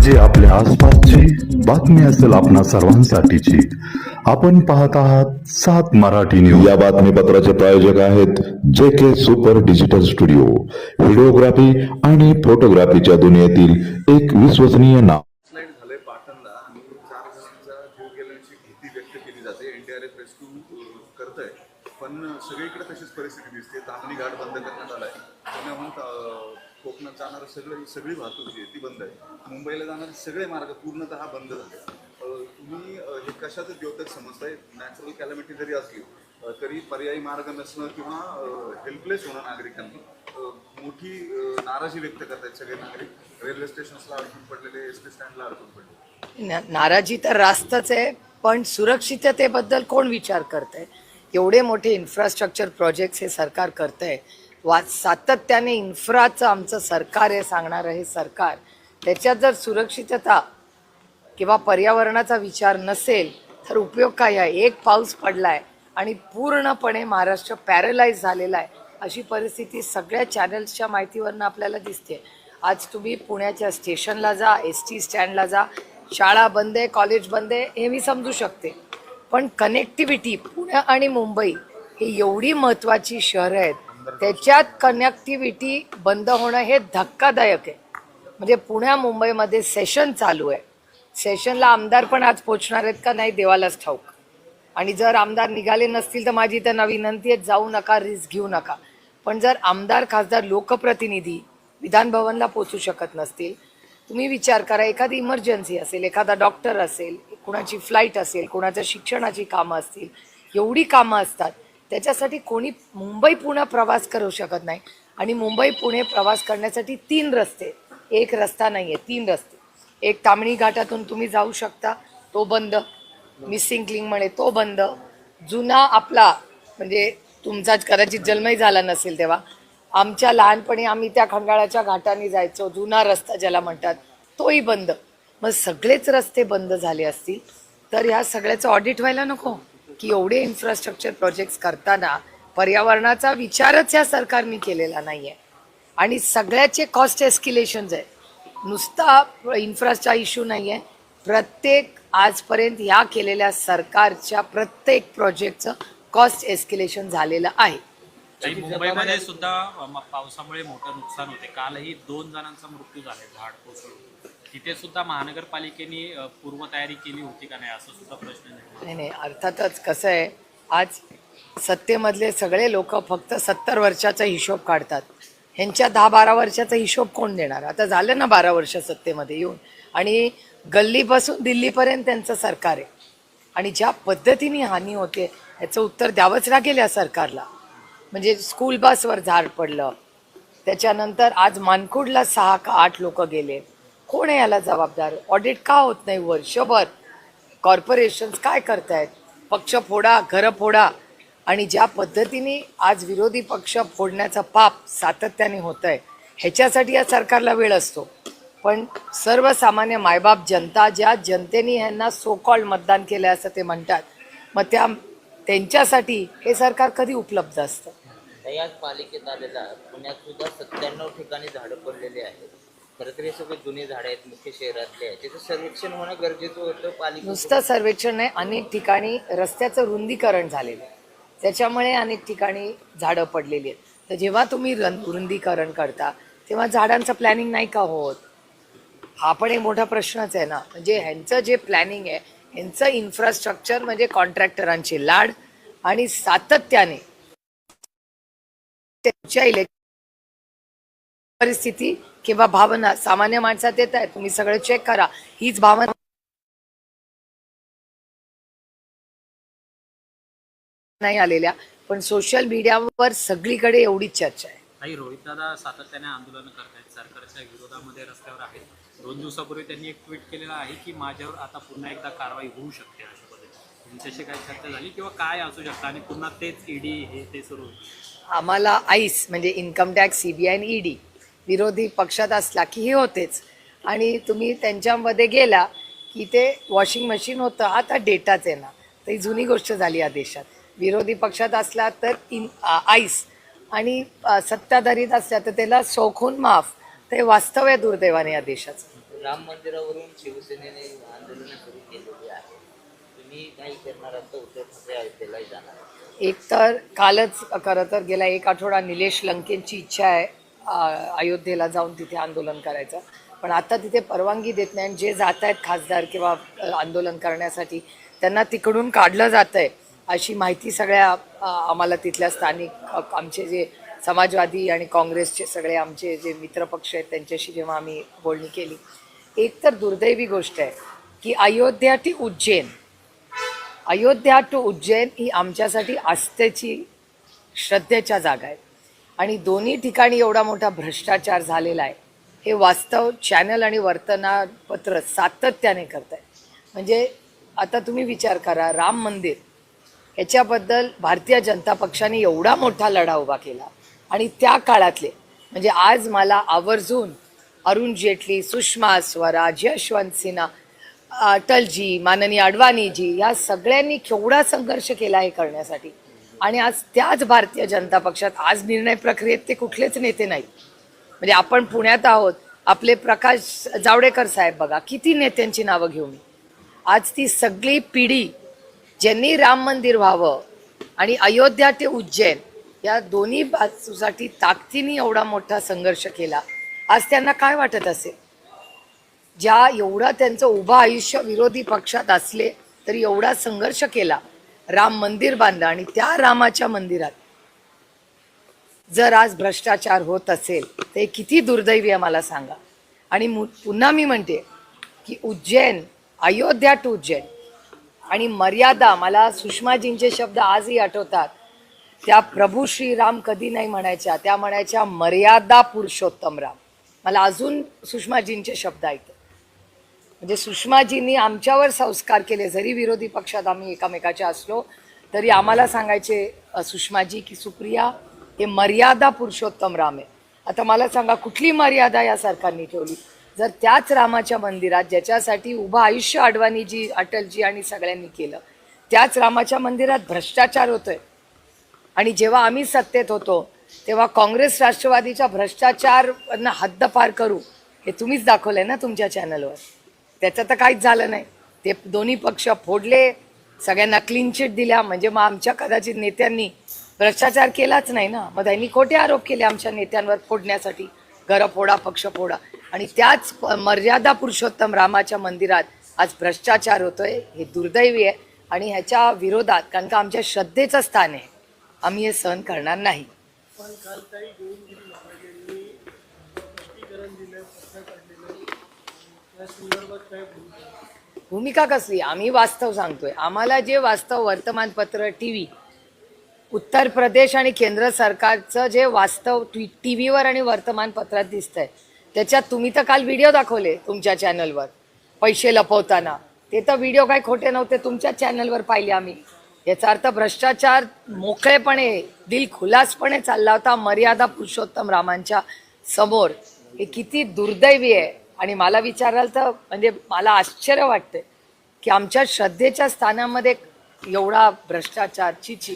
म्हणजे आपल्या आसपासची बातमी असेल आपणा सर्वांसाठीची। आपण पाहत आहात 7 मराठी न्यूज। या बातमीपत्राचे प्रायोजक आहेत JK super digital studio, videography आणि फोटोग्राफीच्या दुनियेतील एक विश्वसनीय नाव। लँड झालंय पाटणला आणि 4 जणांचा जीव गेल्याची भीती व्यक्त केली जाते। NDRF रेस्क्यू करतंय, पण सगळीकडे तशीच परिस्थिती दिसते। ताम्हिणी घाट बंद करण्यात आलाय, पुण्याहून कोकणात जाणारं सगळी वाहतूक जी आहे ती बंद आहे। मुंबईला जाणारे सगळे मार्ग पूर्णतः बंद झाले। तुम्ही हे कशाचं द्योतक समजताय? नॅचरल कॅलॅमिटी जरी असली तरी पर्यायी मार्ग नसणं किंवा हेल्पलेस होणं नागरिकांनी मोठी नाराजी व्यक्त करतायत सगळे नागरिक। रेल्वे स्टेशन्सला अडकून पडलेले, SP स्टँडला अडकून पडले। नाराजी तर रास्तच आहे, पण सुरक्षिततेबद्दल कोण विचार करतंय? एवढे मोठे इन्फ्रास्ट्रक्चर प्रोजेक्ट्स हे सरकार करतंय, सातत्याने इन्फ्राचं आमचं सरकार आहे सांगणारं हे सरकार, त्याच्यात जर सुरक्षितता किंवा पर्यावरणाचा विचार नसेल तर उपयोग काय आहे? एक पाऊस पडलाय आणि पूर्णपणे महाराष्ट्र पॅरलाइज झालेला आहे अशी परिस्थिती सगळ्या चॅनल्सच्या माहितीवरनं आपल्याला दिसते। आज तुम्ही पुण्याच्या स्टेशनला जा, ST स्टँडला जा, शाळा बंद आहे, कॉलेज बंद आहे, हे मी समजू शकते, पण कनेक्टिव्हिटी पुणे आणि मुंबई ही एवढी महत्त्वाची शहरं आहेत, त्याच्यात कनेक्टिव्हिटी बंद होणं हे धक्कादायक आहे। म्हणजे पुण्या मुंबईमध्ये सेशन चालू आहे, सेशनला आमदार पण आज पोचणार आहेत का नाही देवालाच ठाऊक। आणि जर आमदार निघाले नसतील तर माझी त्यांना विनंती आहे, जाऊ नका, रिस्क घेऊ नका। पण जर आमदार खासदार लोकप्रतिनिधी विधान भवनला पोचू शकत नसतील, तुम्ही विचार करा, एखादी इमर्जन्सी असेल, एखादा डॉक्टर असेल, कुणाची फ्लाईट असेल, कुणाच्या शिक्षणाची कामं असतील, एवढी कामं असतात, त्याच्यासाठी कोणी मुंबई पुणे प्रवास करू शकत नाही। आणि मुंबई पुणे प्रवास करण्यासाठी 3 रस्ते, एक रस्ता नाही आहे, 3 रस्ते। एक ताम्हिणी घाटातून तुम्ही जाऊ शकता, तो बंद, मिसिंग लिंक म्हणे तो बंद। जुना आपला म्हणजे तुमचा कदाचित जन्मही झाला नसेल तेव्हा, आमच्या लहानपणी आम्ही त्या खंडाळाच्या घाटाने जायचो, जुना रस्ता ज्याला म्हणतात, तोही बंद। मग सगळेच रस्ते बंद झाले असतील तर ह्या सगळ्याचं ऑडिट व्हायला नको की? एवढे इन्फ्रास्ट्रक्चर प्रोजेक्ट्स करताना पर्यावरणाचा विचारच या सरकारने केलेला नाही आहे। आणि सगळ्याचे कॉस्ट एस्किलेशन्स आहे, नुसता इन्फ्राचा इश्यू नाही आहे, प्रत्येक आजपर्यंत ह्या केलेल्या सरकारच्या प्रत्येक प्रोजेक्टचं कॉस्ट एस्किलेशन झालेलं आहे। मुंबईमध्ये सुद्धा पावसामुळे मोठं नुकसान होते। कालही 2 जणांचा मृत्यू झाला झाड कोसळून। तिथे सुद्धा महानगरपालिकेने पूर्वतयारी केली होती का नाही, असं सुद्धा प्रश्न नाही, अर्थातच कसं आहे, आज सत्तेमधले सगळे लोक फक्त 70 वर्षाचा हिशोब काढतात, ह्यांच्या 10-12 वर्षाचा हिशोब कोण देणार? आता झालं ना 12 वर्ष सत्तेमध्ये येऊन, आणि गल्लीपासून दिल्लीपर्यंत त्यांचं सरकार आहे, आणि ज्या पद्धतीने हानी होते याचं उत्तर द्यावंच लागेल या सरकारला। म्हणजे स्कूल बसवर झाड पडलं, त्याच्यानंतर आज मानकुडला 6 का 8 लोक गेले, कोण आहे याला जबाबदार? ऑडिट का होत नाही वर्षभर? कॉर्पोरेशन्स काय करतायत? पक्ष फोडा, घरं फोडा, आणि ज्या पद्धतीने आज विरोधी पक्ष फोडण्याचं पाप सातत्याने होत आहे, ह्याच्यासाठी या सरकारला वेळ असतो। पण सर्वसामान्य मायबाप जनता, ज्या जनतेने ह्यांना सो कॉल्ड मतदान केलं असं ते म्हणतात, मग त्यांच्यासाठी हे सरकार कधी उपलब्ध असतं? याच पालिकेत आलेला पुण्यात सुद्धा 97 ठिकाणी झाडं पडलेली आहेत। खरं तर हे सगळे जुने झाडं आहेत, मुख्य शहरातले आहेत, त्याचं सर्वेक्षण होणं गरजेचं होतं। पालिका नुसतं सर्वेक्षण नाही, अनेक ठिकाणी रस्त्याचं रुंदीकरण झालेलं आहे, त्याच्यामुळे अनेक ठिकाणी झाडं पडलेली आहेत। तर जेव्हा तुम्ही रुंदीकरण करता तेव्हा झाडांचं प्लॅनिंग नाही का होत? हा पण एक मोठा प्रश्नच आहे ना। म्हणजे ह्यांचं जे प्लॅनिंग आहे, ह्यांचं इन्फ्रास्ट्रक्चर म्हणजे कॉन्ट्रॅक्टरांची लाड, आणि सातत्याने त्यांच्या परिस्थिती किंवा भावना सामान्य माणसात येत आहे, तुम्ही सगळं चेक करा, हीच भावना नाही आलेल्या, पण सोशल मीडियावर सगळीकडे एवढीच चर्चा आहे। काही रोहित दादा सातत्याने आंदोलन करतायत, सरकारच्या विरोधामध्ये रस्त्यावर आहेत। 2 दिवसापूर्वी त्यांनी एक ट्विट केलेलं आहे की माझ्यावर आता पुन्हा एकदा कारवाई होऊ शकते, अशा पद्धतीने तुमच्याशी काही चर्चा झाली किंवा काय असू शकतं? आणि पुन्हा तेच ED हे ते सुरू होईल? आम्हाला आईस म्हणजे इन्कम टॅक्स, CBI आणि ED विरोधी पक्षात असला की हे होतेच, आणि तुम्ही त्यांच्यामध्ये गेला की ते वॉशिंग मशीन होतं, आता डेटाच आहे ना, तर ही जुनी गोष्ट झाली या देशात। विरोधी पक्षात असला तर आईस, आणि सत्ताधारीत असल्या तर त्याला सौखून माफ, ते वास्तव आहे दुर्दैवाने या देशाचं। राम मंदिरावरून शिवसेनेने आंदोलन सुरू केलेली आहे. तुम्ही काही करणार आहात? उद्धव ठाकरे अयोध्येला जाणार. एक तर कालच खरं तर गेला एक आठवडा निलेश लंकेंची इच्छा आहे अयोध्येला जाऊन तिथे आंदोलन करायचं, पण आता तिथे परवानगी देत नाही. आणि जे जात आहेत खासदार किंवा आंदोलन करण्यासाठी त्यांना तिकडून काढलं जात आहे अशी माहिती सगळ्या आम्हाला तिथल्या स्थानिक आमचे जे समाजवादी आणि काँग्रेसचे सगळे आमचे जे मित्रपक्ष आहेत त्यांच्याशी जेव्हा आम्ही बोलणी केली, एक तर दुर्दैवी गोष्ट आहे की अयोध्या टू उज्जैन ही आमच्यासाठी आस्थेची श्रद्धेच्या जागा आहेत आणि दोन्ही ठिकाणी एवढा मोठा भ्रष्टाचार झालेला आहे हे वास्तव चॅनल आणि वर्तमानपत्र सातत्याने करत आहे. म्हणजे आता तुम्ही विचार करा, राम मंदिर ह्याच्याबद्दल भारतीय जनता पक्षाने एवढा मोठा लढा उभा केला आणि त्या काळातले म्हणजे आज मला आवर्जून अरुण जेटली, सुषमा स्वराज, यशवंत सिन्हा, अटलजी, माननीय अडवाणीजी या सगळ्यांनी केवढा संघर्ष केला हे करण्यासाठी. आणि आज त्याच भारतीय जनता पक्षात आज निर्णय प्रक्रियेत ते कुठलेच नेते नाहीत. म्हणजे आपण पुण्यात आहोत, आपले प्रकाश जावडेकर साहेब बघा, किती नेत्यांची नावं घेऊ मी. आज ती सगळी पिढी ज्यांनी राम मंदिर व्हावं आणि अयोध्या ते उज्जैन या दोन्ही बाजूसाठी ताकदीने एवढा मोठा संघर्ष केला, आज त्यांना काय वाटत असेल? ज्या एवढा त्यांचं उभं आयुष्य विरोधी पक्षात असले तरी एवढा संघर्ष केला, राम मंदिर बांधलं आणि त्या रामाच्या मंदिरात जर आज भ्रष्टाचार होत असेल ते किती दुर्दैवी आहे मला सांगा. आणि पुन्हा मी म्हणते की उज्जैन, अयोध्या टू उज्जैन आणि मर्यादा, मला सुषमाजींचे शब्द आजही आठवतात. त्या प्रभू श्रीराम कधी नाही म्हणायच्या, त्या म्हणायच्या मर्यादा पुरुषोत्तम राम. मला अजून सुषमाजींचे शब्द ऐकतात. म्हणजे सुषमाजींनी आमच्यावर संस्कार केले, जरी विरोधी पक्षात आम्ही एकामेकाच्या असलो तरी आम्हाला सांगायचे सुषमाजी की सुप्रिया हे मर्यादा पुरुषोत्तम राम आहे. आता मला सांगा कुठली मर्यादा या सरकारने ठेवली? जर त्याच रामाच्या मंदिरात ज्याच्यासाठी उभं आयुष्य अडवाणीजी, अटलजी आणि सगळ्यांनी केलं, त्याच रामाच्या मंदिरात भ्रष्टाचार होतोय. आणि जेव्हा आम्ही सत्तेत होतो तेव्हा काँग्रेस राष्ट्रवादीच्या भ्रष्टाचारांना हद्दपार करू हे तुम्हीच दाखवलंय ना तुमच्या चॅनलवर. त्याचं तर काहीच झालं नाही. ते दोन्ही पक्ष फोडले, सगळ्यांना क्लीन चिट दिल्या. म्हणजे मग आमच्या कदाचित नेत्यांनी भ्रष्टाचार केलाच नाही ना. मग त्यांनी खोटे आरोप केले आमच्या नेत्यांवर फोडण्यासाठी, घरं फोडा, पक्ष फोडा. आणि त्याच मर्यादा पुरुषोत्तम रामाच्या मंदिरात आज भ्रष्टाचार होतोय, हे दुर्दैवी आहे. आणि ह्याच्या विरोधात, कारण का आमच्या श्रद्धेचं स्थान आहे, आम्ही हे सहन करणार नाही. पण काल काही गोविंदगिरी महाराजांनी स्पष्टीकरण दिलं, पत्र काढलेलं, त्या संदर्भात काय भूमिका कसली? आम्ही वास्तव सांगतोय. आम्हाला जे वास्तव वर्तमानपत्र, TV, उत्तर प्रदेश आणि केंद्र सरकारचं जे वास्तव TV वर आणि वर्तमानपत्रात दिसतंय त्याच्यात तुम्ही तर काल व्हिडिओ दाखवले तुमच्या चॅनलवर पैसे लपवताना. ते तर व्हिडिओ काही खोटे नव्हते, तुमच्याच चॅनलवर पाहिले आम्ही. याचा अर्थ भ्रष्टाचार मोकळेपणे, दिलखुलासपणे चालला होता मर्यादा पुरुषोत्तम रामांच्या समोर. हे किती दुर्दैवी आहे. आणि मला विचाराल तर म्हणजे मला आश्चर्य वाटतंय की आमच्या श्रद्धेच्या स्थानामध्ये एवढा भ्रष्टाचार, चिची.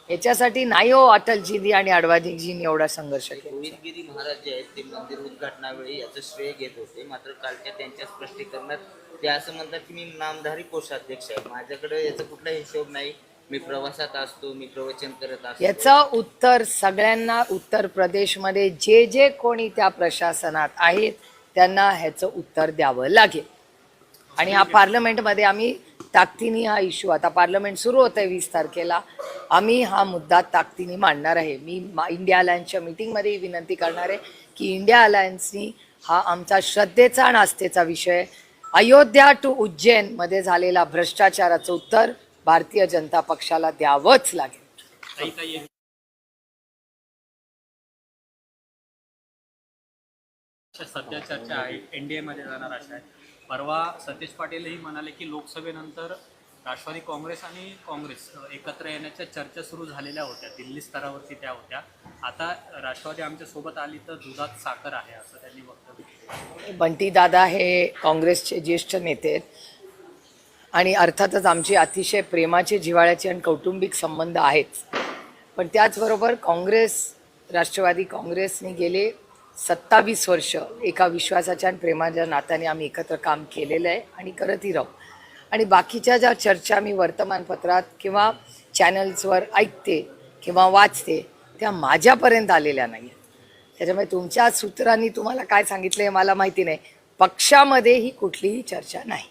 याच्यासाठी नाही हो अटलजींनी आणि अडवाणीजींनी एवढा संघर्ष केला. गोविंदगिरी महाराज जे आहेत ते मंदिर उद्घाटनावेळी याचं श्रेय घेत होते, मात्र कालच्या त्यांच्या स्पष्टीकरणात ते असं म्हणतात की मी नामधारी कोषाध्यक्ष आहे, माझ्याकडे याचा कुठला हिशोब नाही, मी प्रवासात असतो, मी प्रवचन करत असतो. याचं उत्तर सगळ्यांना उत्तर प्रदेशमध्ये जे जे कोणी त्या प्रशासनात आहेत त्यांना ह्याचं उत्तर द्यावं लागेल. आणि हा पार्लमेंटमध्ये आम्ही ताकदीने हा इश्यू, आता पार्लमेंट सुरू होत आहे 20 तारखेला, आम्ही हा मुद्दा ताकदीने मांडणार आहे. मी इंडिया अलायन्सच्या मीटिंगमध्ये विनंती करणार आहे की इंडिया अलायन्सनी हा आमचा श्रद्धेचा आणि आस्थेचा विषय अयोध्या टू उज्जैन मध्ये झालेला भ्रष्टाचाराचं उत्तर भारतीय जनता पक्षाला द्यावंच लागेल. सध्या चर्चा आहे NDA मध्ये जाणार अशा आहे. परवा सतीश पाटीलही म्हणाले की लोकसभेनंतर राष्ट्रवादी काँग्रेस आणि काँग्रेस एकत्र येण्याच्या चर्चा सुरू झालेल्या होत्या, दिल्ली स्तरावरती त्या होत्या. आता राष्ट्रवादी आमच्या सोबत आली तर दुधात साखर आहे असं त्यांनी वक्तव्य केलं. बंटी दादा हे काँग्रेसचे ज्येष्ठ नेते आहेत आणि अर्थातच आमची अतिशय प्रेमाचे, जिव्हाळ्याचे आणि कौटुंबिक संबंध आहेत. पण त्याचबरोबर काँग्रेस, राष्ट्रवादी काँग्रेसने गेले 27 वर्ष एका विश्वासाच्या आणि प्रेमाच्या नात्याने आम्ही एकत्र काम केलेलं आहे आणि करतही राहू. आणि बाकीच्या ज्या चर्चा मी वर्तमानपत्रात किंवा चॅनल्सवर ऐकते किंवा वाचते त्या माझ्यापर्यंत आलेल्या नाही आहेत. त्याच्यामुळे तुमच्या सूत्रांनी तुम्हाला काय सांगितलं हे मला माहिती नाही. पक्षामध्ये ही कुठलीही चर्चा नाही.